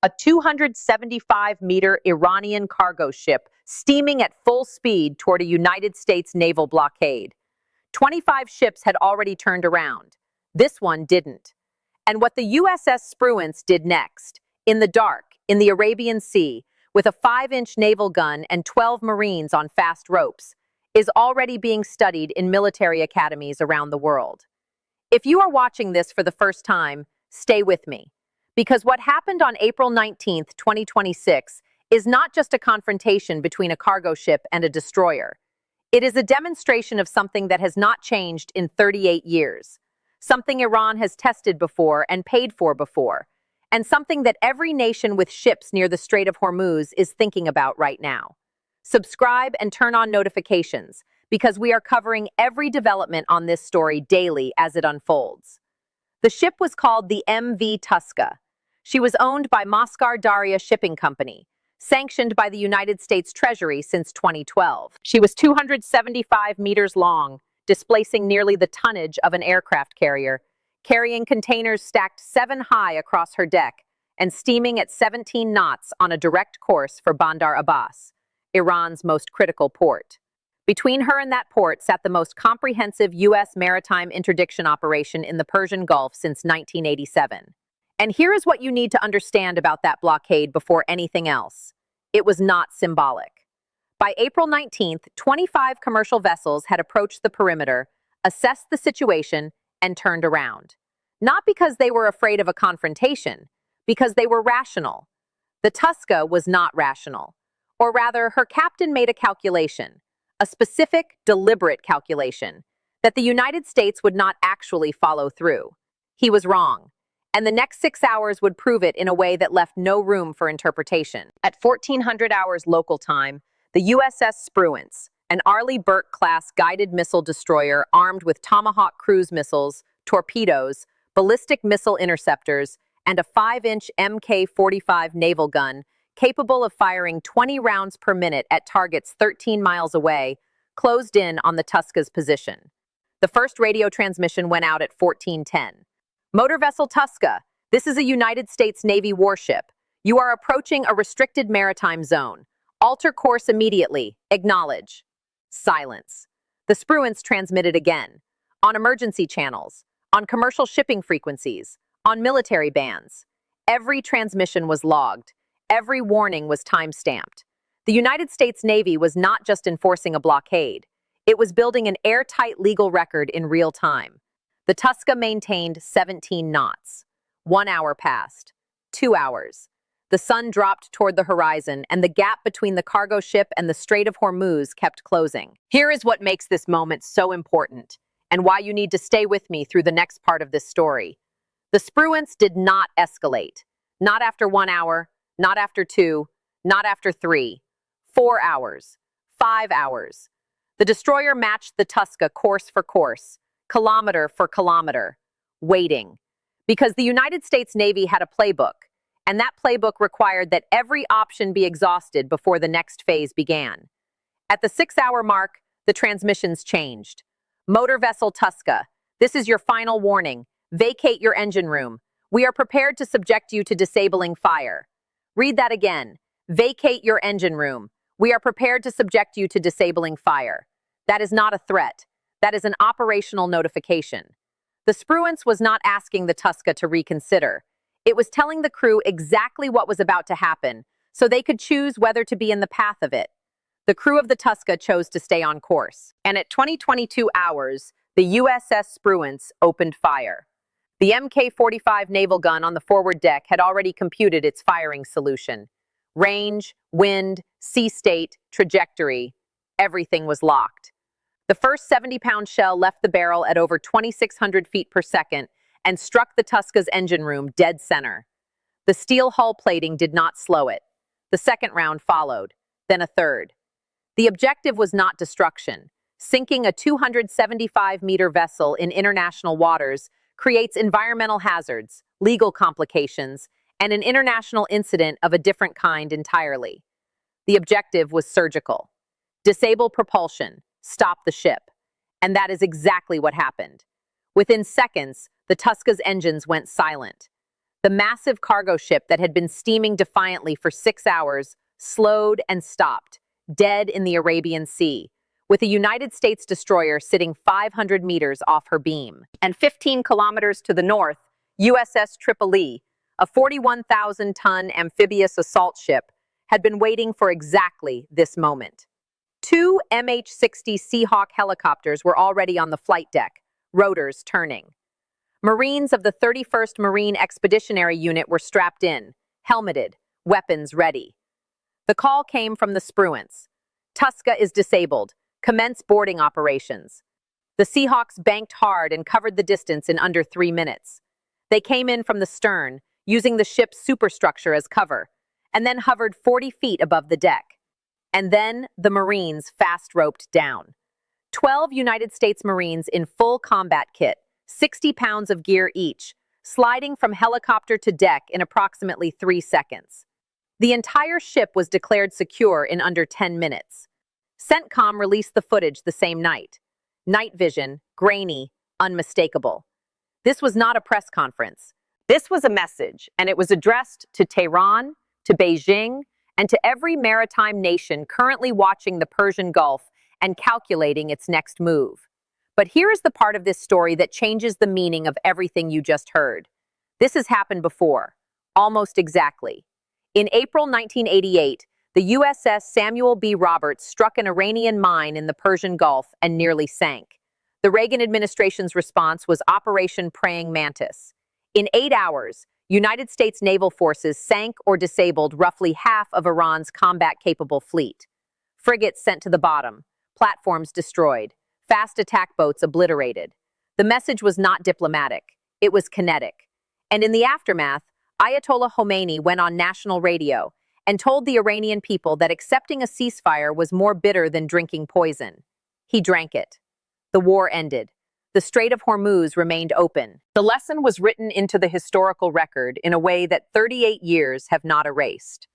a 275-meter Iranian cargo ship steaming at full speed toward a United States naval blockade. 25 ships had already turned around. This one didn't. And what the USS Spruance did next, in the dark, in the Arabian Sea, with a 5-inch naval gun and 12 Marines on fast ropes, is already being studied in military academies around the world. If you are watching this for the first time, stay with me. Because what happened on April 19, 2026, is not just a confrontation between a cargo ship and a destroyer. It is a demonstration of something that has not changed in 38 years. Something Iran has tested before and paid for before, and something that every nation with ships near the Strait of Hormuz is thinking about right now. Subscribe and turn on notifications, because we are covering every development on this story daily as it unfolds. The ship was called the MV Touska. She was owned by Moscar Daria Shipping Company, sanctioned by the United States Treasury since 2012. She was 275 meters long, displacing nearly the tonnage of an aircraft carrier, carrying containers stacked 7 high across her deck, and steaming at 17 knots on a direct course for Bandar Abbas, Iran's most critical port. Between her and that port sat the most comprehensive U.S. maritime interdiction operation in the Persian Gulf since 1987. And here is what you need to understand about that blockade before anything else. It was not symbolic. By April 19th, 25 commercial vessels had approached the perimeter, assessed the situation, and turned around. Not because they were afraid of a confrontation, because they were rational. The Touska was not rational. Or rather, her captain made a calculation, a specific, deliberate calculation, that the United States would not actually follow through. He was wrong, and the next 6 hours would prove it in a way that left no room for interpretation. At 1400 hours local time, the USS Spruance, an Arleigh Burke-class guided missile destroyer armed with Tomahawk cruise missiles, torpedoes, ballistic missile interceptors, and a 5-inch Mk-45 naval gun, capable of firing 20 rounds per minute at targets 13 miles away, closed in on the Touska's position. The first radio transmission went out at 1410. Motor vessel Touska, this is a United States Navy warship. You are approaching a restricted maritime zone. Alter course immediately. Acknowledge. Silence. The Spruance transmitted again. On emergency channels. On commercial shipping frequencies. On military bands. Every transmission was logged. Every warning was time-stamped. The United States Navy was not just enforcing a blockade. It was building an airtight legal record in real time. The Touska maintained 17 knots. 1 hour passed. 2 hours. The sun dropped toward the horizon, and the gap between the cargo ship and the Strait of Hormuz kept closing. Here is what makes this moment so important, and why you need to stay with me through the next part of this story. The Spruance did not escalate. Not after 1 hour, not after 2, not after 3. 4 hours. 5 hours. The destroyer matched the Touska course for course, kilometer for kilometer, waiting. Because the United States Navy had a playbook, and that playbook required that every option be exhausted before the next phase began. At the 6-hour mark, the transmissions changed. Motor vessel Touska, this is your final warning. Vacate your engine room. We are prepared to subject you to disabling fire. Read that again. Vacate your engine room. We are prepared to subject you to disabling fire. That is not a threat. That is an operational notification. The Spruance was not asking the Touska to reconsider. It was telling the crew exactly what was about to happen, so they could choose whether to be in the path of it. The crew of the Touska chose to stay on course, and at 2022 hours, the USS Spruance opened fire. The Mk-45 naval gun on the forward deck had already computed its firing solution. Range, wind, sea state, trajectory, everything was locked. The first 70-pound shell left the barrel at over 2,600 feet per second and struck the Touska's engine room dead center. The steel hull plating did not slow it. The second round followed, then a third. The objective was not destruction. Sinking a 275-meter vessel in international waters creates environmental hazards, legal complications, and an international incident of a different kind entirely. The objective was surgical. Disable propulsion, stop the ship. And that is exactly what happened. Within seconds, the Touska's engines went silent. The massive cargo ship that had been steaming defiantly for 6 hours slowed and stopped, dead in the Arabian Sea, with a United States destroyer sitting 500 meters off her beam. And 15 kilometers to the north, USS Tripoli, a 41,000-ton amphibious assault ship, had been waiting for exactly this moment. 2 MH-60 Seahawk helicopters were already on the flight deck, rotors turning. Marines of the 31st Marine Expeditionary Unit were strapped in, helmeted, weapons ready. The call came from the Spruance. Touska is disabled. Commence boarding operations. The Seahawks banked hard and covered the distance in under 3 minutes. They came in from the stern, using the ship's superstructure as cover, and then hovered 40 feet above the deck. And then the Marines fast-roped down. 12 United States Marines in full combat kit, 60 pounds of gear each, sliding from helicopter to deck in approximately 3 seconds. The entire ship was declared secure in under 10 minutes. CENTCOM released the footage the same night. Night vision, grainy, unmistakable. This was not a press conference. This was a message, and it was addressed to Tehran, to Beijing, and to every maritime nation currently watching the Persian Gulf and calculating its next move. But here is the part of this story that changes the meaning of everything you just heard. This has happened before, almost exactly. In April 1988, the USS Samuel B. Roberts struck an Iranian mine in the Persian Gulf and nearly sank. The Reagan administration's response was Operation Praying Mantis. In 8 hours, United States naval forces sank or disabled roughly half of Iran's combat-capable fleet. Frigates sent to the bottom, platforms destroyed, fast attack boats obliterated. The message was not diplomatic, it was kinetic. And in the aftermath, Ayatollah Khomeini went on national radio and told the Iranian people that accepting a ceasefire was more bitter than drinking poison. He drank it. The war ended. The Strait of Hormuz remained open. The lesson was written into the historical record in a way that 38 years have not erased.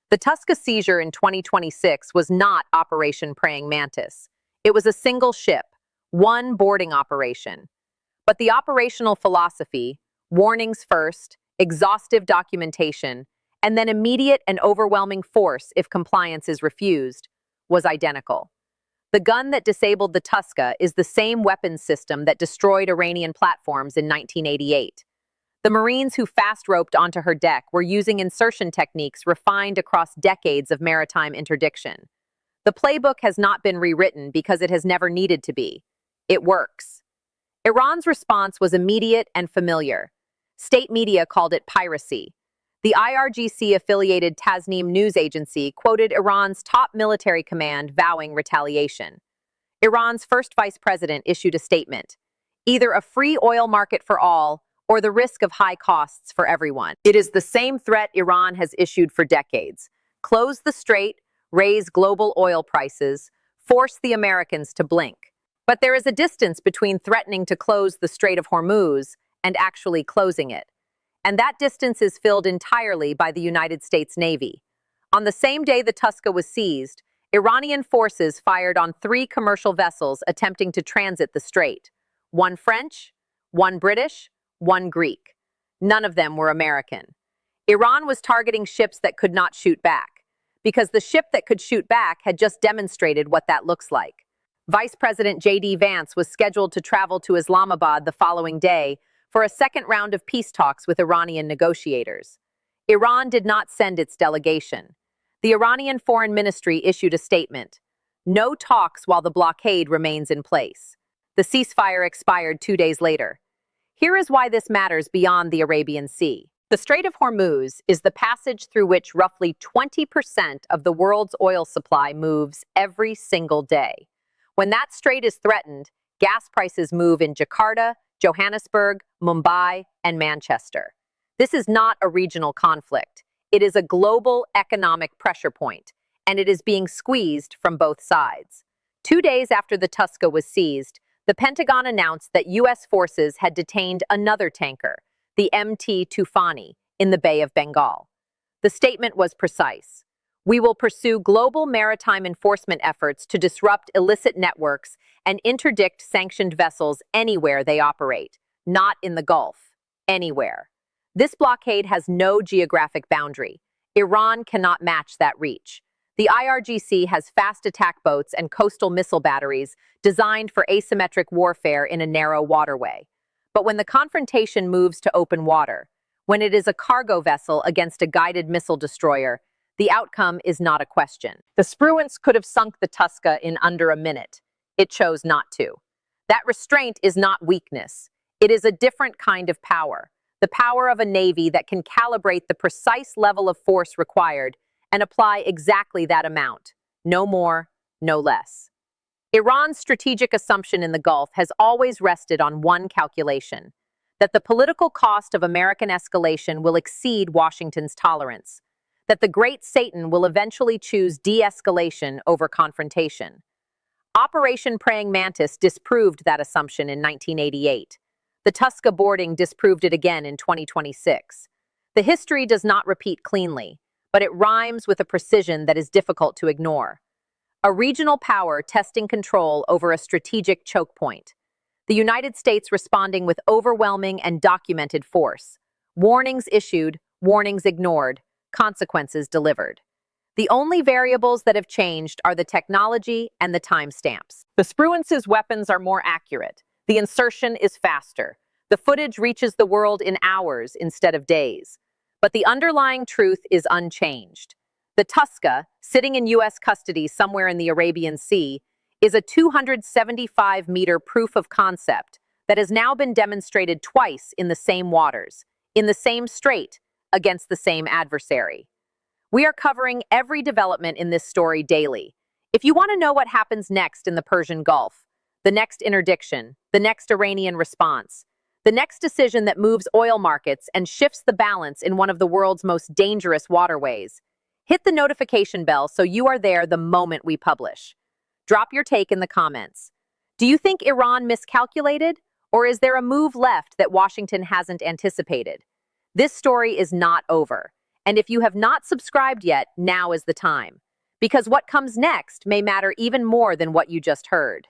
The Touska seizure in 2026 was not Operation Praying Mantis. It was a single ship, one boarding operation. But the operational philosophy, warnings first, exhaustive documentation, and then immediate and overwhelming force if compliance is refused, was identical. The gun that disabled the Touska is the same weapons system that destroyed Iranian platforms in 1988. The Marines who fast-roped onto her deck were using insertion techniques refined across decades of maritime interdiction. The playbook has not been rewritten because it has never needed to be. It works. Iran's response was immediate and familiar. State media called it piracy. The IRGC-affiliated Tasnim news agency quoted Iran's top military command vowing retaliation. Iran's first vice president issued a statement, either a free oil market for all or the risk of high costs for everyone. It is the same threat Iran has issued for decades. Close the strait, raise global oil prices, force the Americans to blink. But there is a distance between threatening to close the Strait of Hormuz and actually closing it. And that distance is filled entirely by the United States Navy. On the same day the Touska was seized, Iranian forces fired on 3 commercial vessels attempting to transit the strait. 1 French, 1 British, 1 Greek. None of them were American. Iran was targeting ships that could not shoot back, because the ship that could shoot back had just demonstrated what that looks like. Vice President J.D. Vance was scheduled to travel to Islamabad the following day for a second round of peace talks with Iranian negotiators. Iran did not send its delegation. The Iranian Foreign Ministry issued a statement. No talks while the blockade remains in place. The ceasefire expired 2 days later. Here is why this matters beyond the Arabian Sea. The Strait of Hormuz is the passage through which roughly 20% of the world's oil supply moves every single day. When that strait is threatened, gas prices move in Jakarta, Johannesburg, Mumbai, and Manchester. This is not a regional conflict. It is a global economic pressure point, and it is being squeezed from both sides. 2 days after the Touska was seized, the Pentagon announced that U.S. forces had detained another tanker, the MT Tufani, in the Bay of Bengal. The statement was precise. We will pursue global maritime enforcement efforts to disrupt illicit networks and interdict sanctioned vessels anywhere they operate, not in the Gulf, anywhere. This blockade has no geographic boundary. Iran cannot match that reach. The IRGC has fast attack boats and coastal missile batteries designed for asymmetric warfare in a narrow waterway. But when the confrontation moves to open water, when it is a cargo vessel against a guided missile destroyer, the outcome is not a question. The Spruance could have sunk the Touska in under a minute. It chose not to. That restraint is not weakness. It is a different kind of power. The power of a navy that can calibrate the precise level of force required and apply exactly that amount. No more, no less. Iran's strategic assumption in the Gulf has always rested on one calculation: that the political cost of American escalation will exceed Washington's tolerance, that the Great Satan will eventually choose de-escalation over confrontation. Operation Praying Mantis disproved that assumption in 1988. The Touska boarding disproved it again in 2026. The history does not repeat cleanly, but it rhymes with a precision that is difficult to ignore. A regional power testing control over a strategic choke point. The United States responding with overwhelming and documented force. Warnings issued, warnings ignored, consequences delivered. The only variables that have changed are the technology and the timestamps. The Spruance's weapons are more accurate. The insertion is faster. The footage reaches the world in hours instead of days. But the underlying truth is unchanged. The Touska, sitting in U.S. custody somewhere in the Arabian Sea, is a 275-meter proof of concept that has now been demonstrated twice in the same waters, in the same strait, against the same adversary. We are covering every development in this story daily. If you want to know what happens next in the Persian Gulf, the next interdiction, the next Iranian response, the next decision that moves oil markets and shifts the balance in one of the world's most dangerous waterways, hit the notification bell so you are there the moment we publish. Drop your take in the comments. Do you think Iran miscalculated, or is there a move left that Washington hasn't anticipated? This story is not over, and if you have not subscribed yet, now is the time, because what comes next may matter even more than what you just heard.